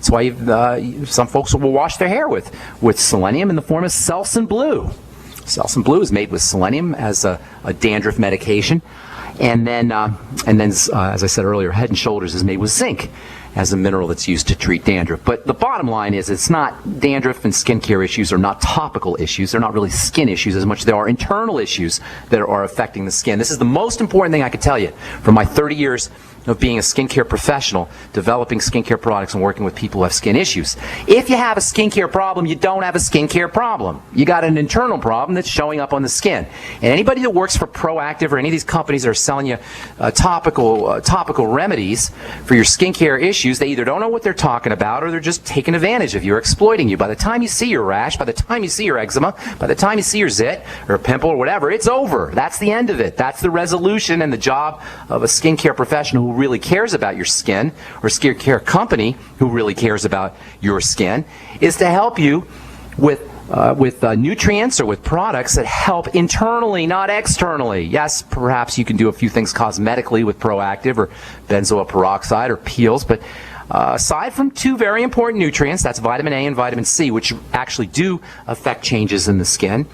That's why some folks will wash their hair with selenium in the form of Selsun Blue. Selsun Blue is made with selenium as a dandruff medication. And then, as I said earlier, Head & Shoulders is made with zinc as a mineral that's used to treat dandruff. But the bottom line is it's not dandruff and skincare issues are not topical issues. They're not really skin issues as much as they are internal issues that are affecting the skin. This is the most important thing I could tell you from my 30 years of being a skincare professional, developing skincare products and working with people who have skin issues. If you have a skincare problem, you don't have a skincare problem. You got an internal problem that's showing up on the skin. And anybody that works for Proactive or any of these companies that are selling you topical remedies for your skincare issues, they either don't know what they're talking about or they're just taking advantage of you or exploiting you. By the time you see your rash, by the time you see your eczema, by the time you see your zit or a pimple or whatever, it's over. That's the end of it. That's the resolution, and the job of a skincare professional who really cares about your skin, or skincare company who really cares about your skin, is to help you with nutrients or with products that help internally, not externally. Yes, perhaps you can do a few things cosmetically with Proactive or benzoyl peroxide or peels, but aside from two very important nutrients, that's vitamin A and vitamin C, which actually do affect changes in the skin,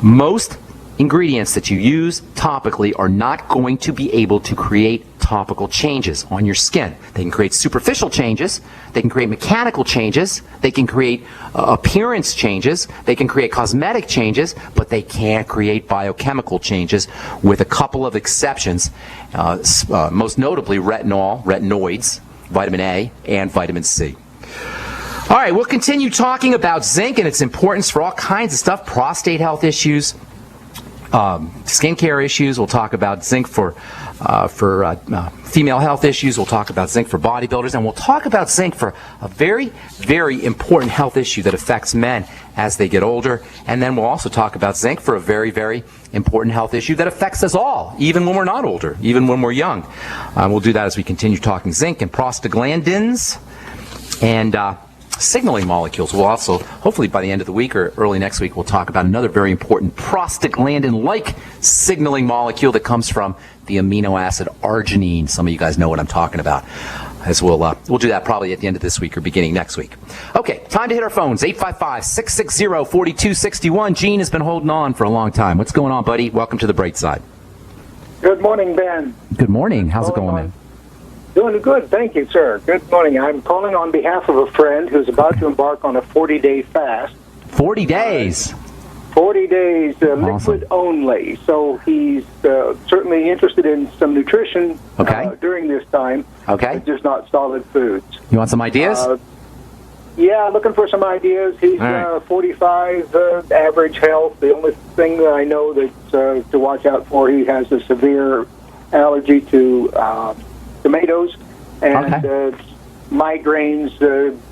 most ingredients that you use topically are not going to be able to create topical changes on your skin. They can create superficial changes, they can create mechanical changes, they can create appearance changes, they can create cosmetic changes, but they can't create biochemical changes, with a couple of exceptions, most notably retinoids, vitamin A, and vitamin C. All right, we'll continue talking about zinc and its importance for all kinds of stuff, prostate health issues, skincare issues. We'll talk about zinc for female health issues. We'll talk about zinc for bodybuilders, and we'll talk about zinc for a very, very important health issue that affects men as they get older. And then we'll also talk about zinc for a very, very important health issue that affects us all, even when we're not older, even when we're young. We'll do that as we continue talking zinc and prostaglandins and signaling molecules. We'll also, hopefully by the end of the week or early next week, we'll talk about another very important prostaglandin-like signaling molecule that comes from the amino acid arginine. Some of you guys know what I'm talking about. As we'll do that probably at the end of this week or beginning next week. Okay, time to hit our phones. 855-660-4261. Gene has been holding on for a long time. What's going on, buddy? Welcome to the bright side. Good morning, Ben. Good morning. How's it going, man? Doing good, thank you, sir. Good morning. I'm calling on behalf of a friend who's about to embark on a 40-day fast. 40 days? 40 days, Awesome. liquid only. So he's certainly interested in some nutrition during this time. Okay. Just not solid foods. You want some ideas? Yeah, looking for some ideas. He's 45, average health. The only thing that I know that's to watch out for, he has a severe allergy to tomatoes and migraines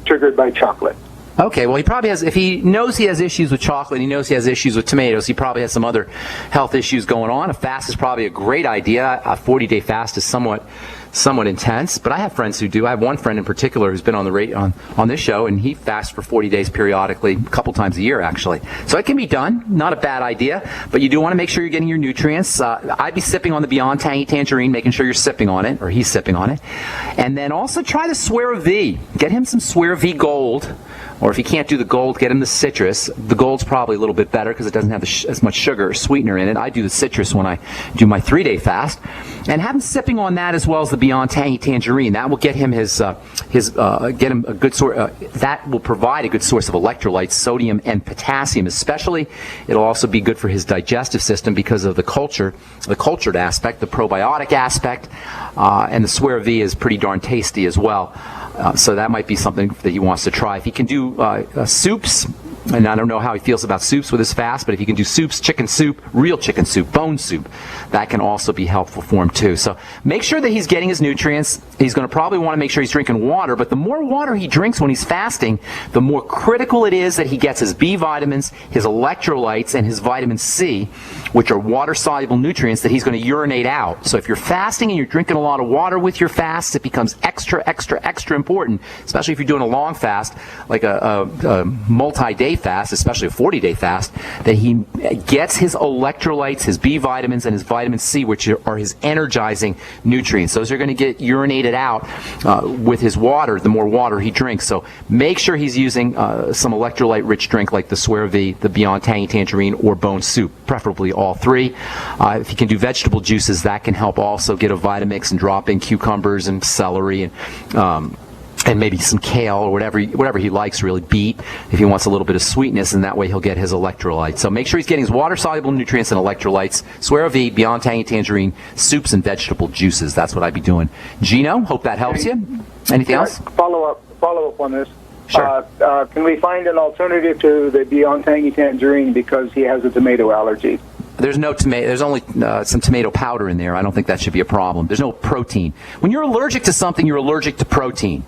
triggered by chocolate. Okay, well, he probably has, if he knows he has issues with chocolate, he knows he has issues with tomatoes, he probably has some other health issues going on. A fast is probably a great idea. A 40-day fast is somewhat intense, but I have friends who do. I have one friend in particular who's been on the on this show, and he fasts for 40 days periodically, a couple times a year, actually. So it can be done. Not a bad idea, but you do want to make sure you're getting your nutrients. I'd be sipping on the Beyond Tangy Tangerine, making sure you're sipping on it, or he's sipping on it. And then also try the Swear V. Get him some Swear V Gold. Or if you can't do the gold, get him the citrus. The gold's probably a little bit better because it doesn't have as much sugar or sweetener in it. I do the citrus when I do my 3-day fast. And have him sipping on that as well as the Beyond Tangy Tangerine. That will get him get him a good source. That will provide a good source of electrolytes, sodium and potassium especially. It'll also be good for his digestive system because of the cultured aspect, the probiotic aspect. And the Swear V is pretty darn tasty as well. So that might be something that he wants to try. If he can do soups, and I don't know how he feels about soups with his fast, but if he can do soups, chicken soup, real chicken soup, bone soup, that can also be helpful for him too. So make sure that he's getting his nutrients. He's going to probably want to make sure he's drinking water, but the more water he drinks when he's fasting, the more critical it is that he gets his B vitamins, his electrolytes, and his vitamin C, which are water-soluble nutrients that he's going to urinate out. So if you're fasting and you're drinking a lot of water with your fast, it becomes extra, extra, extra important, especially if you're doing a long fast, like a multi-day 40-day fast, especially a 40-day fast, that he gets his electrolytes, his B vitamins, and his vitamin C, which are his energizing nutrients. Those are going to get urinated out with his water, the more water he drinks. So make sure he's using some electrolyte-rich drink like the Swear V, the Beyond Tangy Tangerine, or Bone Soup, preferably all three. If you can do vegetable juices, that can help also get a Vitamix and drop in cucumbers and celery and maybe some kale or whatever he likes, really, beet, if he wants a little bit of sweetness, and that way he'll get his electrolytes. So make sure he's getting his water-soluble nutrients and electrolytes. Swear V, Beyond Tangy Tangerine, soups and vegetable juices. That's what I'd be doing. Gino, hope that helps you. Anything else? Follow up on this. Sure. Can we find an alternative to the Beyond Tangy Tangerine because he has a tomato allergy? There's no tomato. There's only some tomato powder in there. I don't think that should be a problem. There's no protein. When you're allergic to something, you're allergic to protein.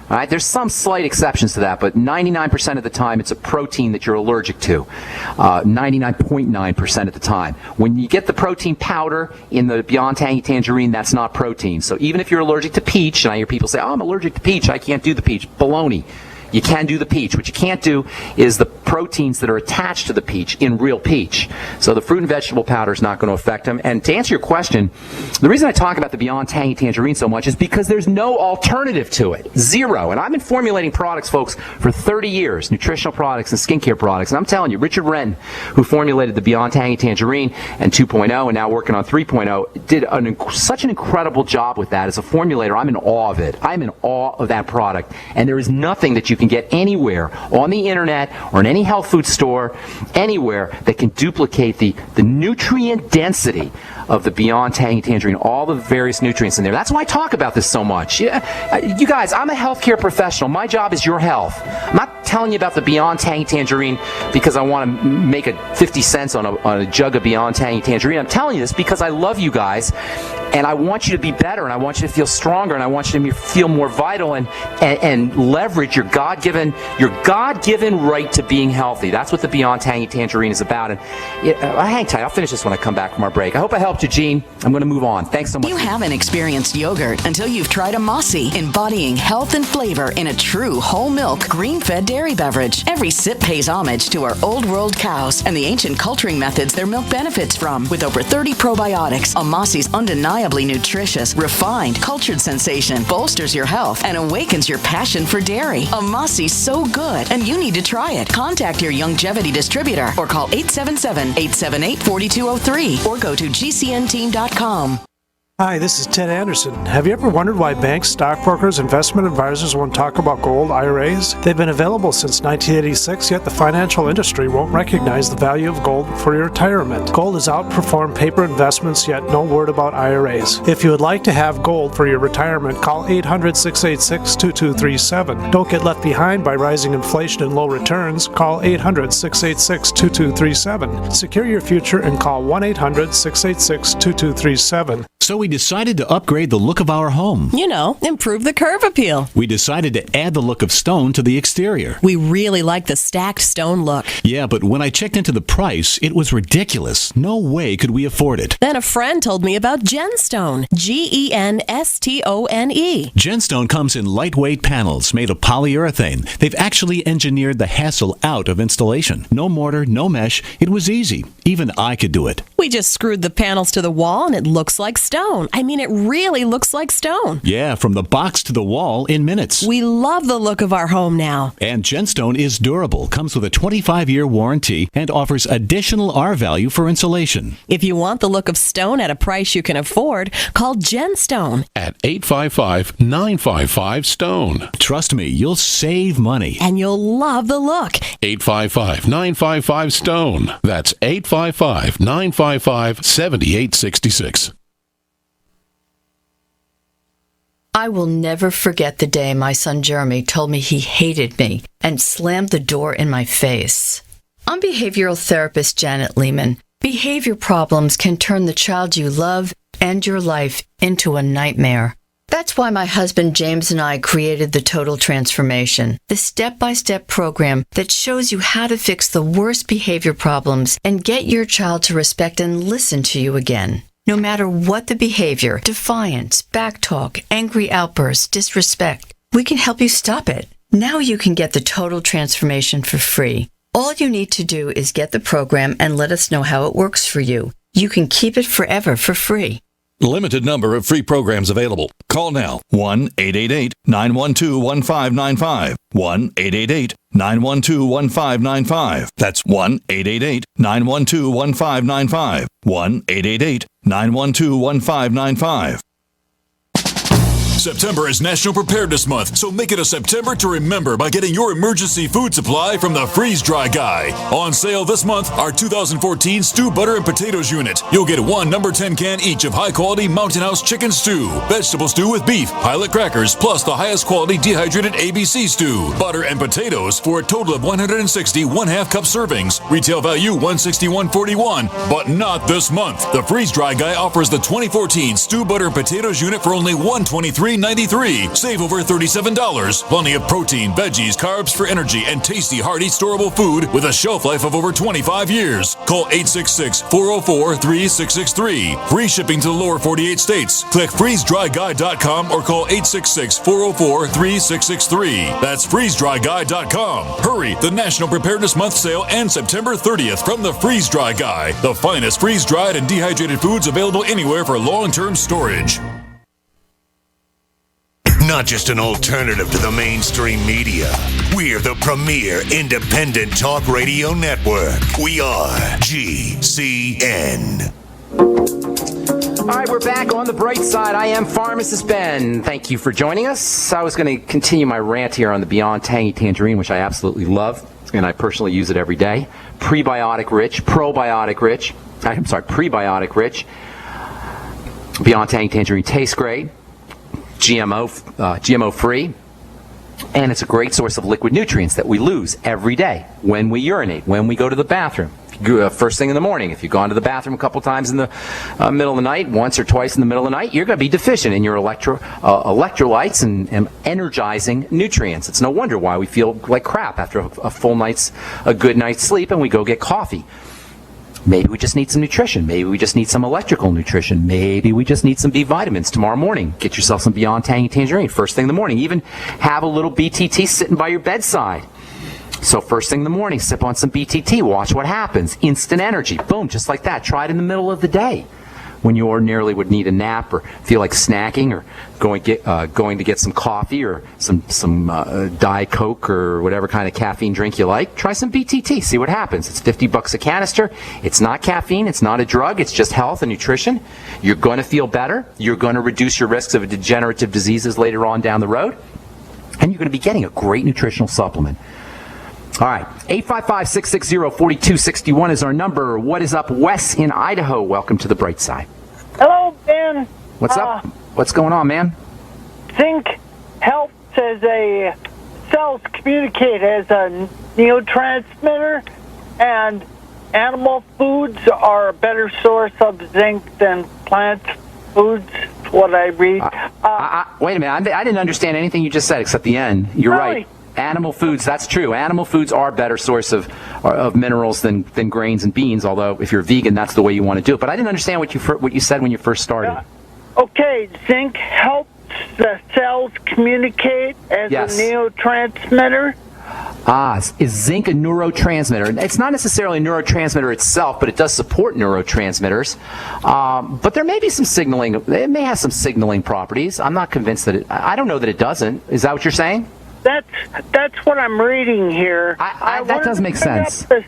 All right, there's some slight exceptions to that, but 99% of the time it's a protein that you're allergic to. 99.9% of the time. When you get the protein powder in the Beyond Tangy Tangerine, that's not protein. So even if you're allergic to peach, and I hear people say, oh, I'm allergic to peach, I can't do the peach. Baloney. You can do the peach. What you can't do is the proteins that are attached to the peach in real peach. So the fruit and vegetable powder is not going to affect them. And to answer your question, the reason I talk about the Beyond Tangy Tangerine so much is because there's no alternative to it. Zero. And I've been formulating products, folks, for 30 years, nutritional products and skincare products. And I'm telling you, Richard Wren, who formulated the Beyond Tangy Tangerine and 2.0 and now working on 3.0, did such an incredible job with that. As a formulator, I'm in awe of it. I'm in awe of that product. And there is nothing that you can get anywhere on the internet or in any health food store, anywhere, that can duplicate the nutrient density of the Beyond Tangy Tangerine, all the various nutrients in there. That's why I talk about this so much. Yeah, you guys, I'm a healthcare professional. My job is your health. I'm not telling you about the Beyond Tangy Tangerine because I want to make 50 cents on a jug of Beyond Tangy Tangerine. I'm telling you this because I love you guys, and I want you to be better, and I want you to feel stronger, and I want you to feel more vital and leverage your God-given right to being healthy. That's what the Beyond Tangy Tangerine is about. And hang tight. I'll finish this when I come back from our break. I hope I helped you, Gene. I'm going to move on. Thanks so much. You haven't experienced yogurt until you've tried a Mossy, embodying health and flavor in a true whole milk, grain-fed dairy beverage. Every sip pays homage to our old world cows and the ancient culturing methods their milk benefits from. With over 30 probiotics, a Mossy's undeniably nutritious, refined, cultured sensation bolsters your health and awakens your passion for dairy. A Mossy's so good, and you need to try it. Contact your Longevity distributor or call 877-878-4203 or go to GCNteam.com. Hi, this is Ted Anderson. Have you ever wondered why banks, stockbrokers, investment advisors won't talk about gold IRAs? They've been available since 1986, yet the financial industry won't recognize the value of gold for your retirement. Gold has outperformed paper investments, yet no word about IRAs. If you would like to have gold for your retirement, call 800-686-2237. Don't get left behind by rising inflation and low returns. Call 800-686-2237. Secure your future and call 1-800-686-2237. So we decided to upgrade the look of our home. You know, improve the curb appeal. We decided to add the look of stone to the exterior. We really like the stacked stone look. Yeah, but when I checked into the price, it was ridiculous. No way could we afford it. Then a friend told me about Genstone. Genstone. Genstone comes in lightweight panels made of polyurethane. They've actually engineered the hassle out of installation. No mortar, no mesh. It was easy. Even I could do it. We just screwed the panels to the wall and it looks like stone. I mean, it really looks like stone. Yeah, from the box to the wall in minutes. We love the look of our home now. And Genstone is durable, comes with a 25-year warranty, and offers additional R-value for insulation. If you want the look of stone at a price you can afford, call Genstone at 855-955-STONE. Trust me, you'll save money. And you'll love the look. 855-955-STONE. That's 855-955-7866. I will never forget the day my son Jeremy told me he hated me and slammed the door in my face. I'm behavioral therapist Janet Lehman. Behavior problems can turn the child you love and your life into a nightmare. That's why my husband James and I created the Total Transformation, the step-by-step program that shows you how to fix the worst behavior problems and get your child to respect and listen to you again. No matter what the behavior, defiance, backtalk, angry outbursts, disrespect, we can help you stop it. Now you can get the Total Transformation for free. All you need to do is get the program and let us know how it works for you. You can keep it forever for free. Limited number of free programs available. Call now. 1-888-912-1595. 1-888-912-1595. That's 1-888-912-1595. 1-888-912-1595. September is National Preparedness Month, so make it a September to remember by getting your emergency food supply from the Freeze Dry Guy. On sale this month, our 2014 Stew Butter and Potatoes unit. You'll get one number 10 can each of high-quality Mountain House chicken stew, vegetable stew with beef, pilot crackers, plus the highest quality dehydrated ABC stew, butter and potatoes for a total of 160 1/2 cup servings. Retail value $161.41, but not this month. The Freeze Dry Guy offers the 2014 Stew Butter and Potatoes unit for only $123.93. Save over $37. Plenty of protein, veggies, carbs for energy, and tasty, hearty, storable food with a shelf life of over 25 years. Call 866-404-3663. Free shipping to the lower 48 states. Click freezedryguy.com or call 866-404-3663. That's freezedryguy.com. Hurry! The National Preparedness Month sale ends September 30th from the Freeze Dry Guy. The finest freeze-dried and dehydrated foods available anywhere for long-term storage. Not just an alternative to the mainstream media. We're the premier independent talk radio network. We are GCN. All right, we're back on the bright side. I am Pharmacist Ben. Thank you for joining us. I was going to continue my rant here on the Beyond Tangy Tangerine, which I absolutely love, and I personally use it every day. Prebiotic rich. Beyond Tangy Tangerine tastes great. GMO free, and it's a great source of liquid nutrients that we lose every day when we urinate, when we go to the bathroom. First thing in the morning, if you've gone to the bathroom a couple times in the middle of the night, once or twice in the middle of the night, you're going to be deficient in your electrolytes and energizing nutrients. It's no wonder why we feel like crap after a good night's sleep, and we go get coffee. Maybe we just need some nutrition. Maybe we just need some electrical nutrition. Maybe we just need some B vitamins tomorrow morning. Get yourself some Beyond Tangy Tangerine first thing in the morning. Even have a little BTT sitting by your bedside. So first thing in the morning, sip on some BTT. Watch what happens. Instant energy. Boom, just like that. Try it in the middle of the day when you ordinarily would need a nap or feel like snacking or going to get some coffee or some Diet Coke or whatever kind of caffeine drink you like. Try some BTT. See what happens. It's $50 a canister. It's not caffeine. It's not a drug. It's just health and nutrition. You're going to feel better. You're going to reduce your risks of degenerative diseases later on down the road. And you're going to be getting a great nutritional supplement. All right, 855-660-4261 is our number. What is up, Wes in Idaho? Welcome to the bright side. Hello, Ben. What's up? What's going on, man? Zinc helps as cells communicate as a neurotransmitter, and animal foods are a better source of zinc than plant foods, what I read. Wait a minute, I didn't understand anything you just said except the end. You're right. Animal foods, that's true. Animal foods are a better source of minerals than grains and beans, although if you're vegan, that's the way you want to do it. But I didn't understand what you said when you first started. Okay, zinc helps the cells communicate as a neurotransmitter. Is zinc a neurotransmitter? It's not necessarily a neurotransmitter itself, but it does support neurotransmitters. But there may be some signaling. It may have some signaling properties. I'm not convinced that I don't know that it doesn't. Is that what you're saying? That's what I'm reading here. That does make sense. The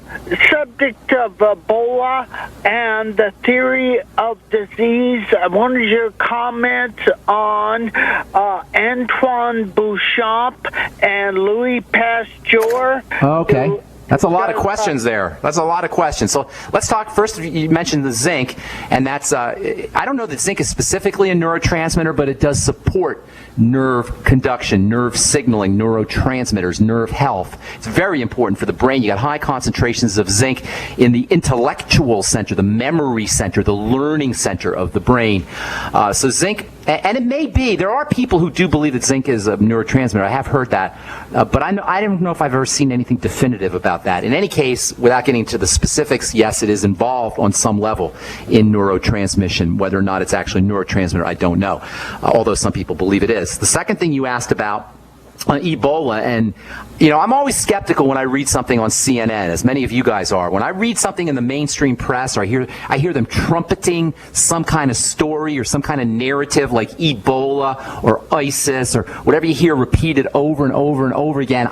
subject of Ebola and the theory of disease. I wanted your comments on Antoine Bouchamp and Louis Pasteur. Okay. That's a lot of questions there. That's a lot of questions. So let's talk first. You mentioned the zinc, and that's I don't know that zinc is specifically a neurotransmitter, but it does support nerve conduction, nerve signaling, neurotransmitters, nerve health. It's very important for the brain. You got high concentrations of zinc in the intellectual center, the memory center, the learning center of the brain. So zinc, and it may be, there are people who do believe that zinc is a neurotransmitter. I have heard that, but I don't know if I've ever seen anything definitive about that. In any case, without getting to the specifics, yes, it is involved on some level in neurotransmission. Whether or not it's actually a neurotransmitter, I don't know, although some people believe it is. The second thing you asked about Ebola. And, you know, I'm always skeptical when I read something on CNN, as many of you guys are. When I read something in the mainstream press, or I hear them trumpeting some kind of story or some kind of narrative like Ebola or ISIS or whatever you hear repeated over and over and over again,